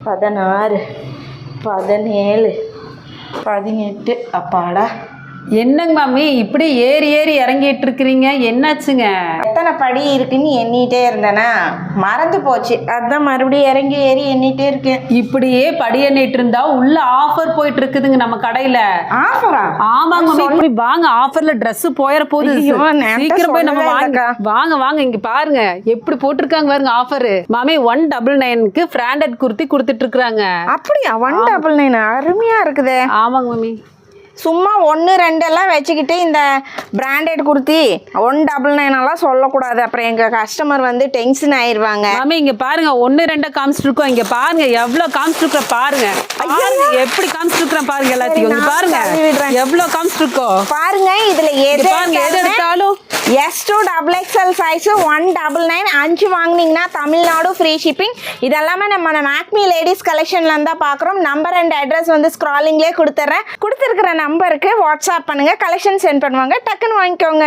16 17 18 அப்பாடா. என்னங்க மாமி இப்படி ஏறி ஏறி இறங்கிட்டு இருக்கிறீங்க, என்னாச்சுங்க? எத்தனை படி இருக்குன்னு எண்ணிட்டே இருந்தேனா மறந்து போச்சு, அதான் மறுபடியும் இறங்கி ஏறி எண்ணிட்டே இருக்கேன். இப்படியே படி எண்ணிட்டு இருந்தா உள்ள ஆஃபர் போயிட்டு இருக்குதுங்க நம்ம கடையில. ஆஃபரா? ஆமாங்க மாமி, இப்படி வாங்க, ஆஃபர்ல Dress போயிட போகுது. சீக்கிரம் போய் நம்ம வாங்க வாங்க. இங்க பாருங்க எப்படி போட்டிருக்காங்க பாருங்க ஆஃபர். மாமி 199க்கு பிராண்டட் குர்த்தி கொடுத்துட்டு இருக்காங்க. அப்படியா? 199 அருமையா இருக்குதே. ஆமாங்க மாமி. சும்மா 1 2 எல்லாம் வச்சுக்கிட்டு இந்த பிராண்டட் குர்த்தி 199 எல்லாம் சொல்லக்கூடாது, அப்புறம் எங்க கஸ்டமர் வந்து டென்ஷன் ஆயிருவாங்க. மாமி இங்க பாருங்க 1 2 காமிச்சிருக்கோம். இங்க பாருங்க எவ்வளவு காமிச்சிருக்க பாருங்க. எப்படி காமிச்சிருக்கேன் பாருங்க, எல்லாத்தையும் இங்க பாருங்க எவ்வளவு காமிச்சிருக்கோம் பாருங்க. இதுல எது எடுத்தாலும் S2 XXL சைஸ் 199 5 வாங்குனீங்கன்னா தமிழ்நாடு ஃப்ரீ ஷிப்பிங். இதெல்லாமே நம்ம மேக்மி லேடிஸ் கலெக்ஷன்ல இருந்தா பாக்குறோம். நம்பர் அண்ட் அட்ரஸ் வந்து ஸ்க்ராலிங்லேயே கொடுத்துட்றேன். கொடுத்துருக்கிற நம்பருக்கு வாட்ஸ்அப் பண்ணுங்க, கலெக்ஷன் சென்ட் பண்ணுவாங்க, டக்குன்னு வாங்கிக்கோங்க.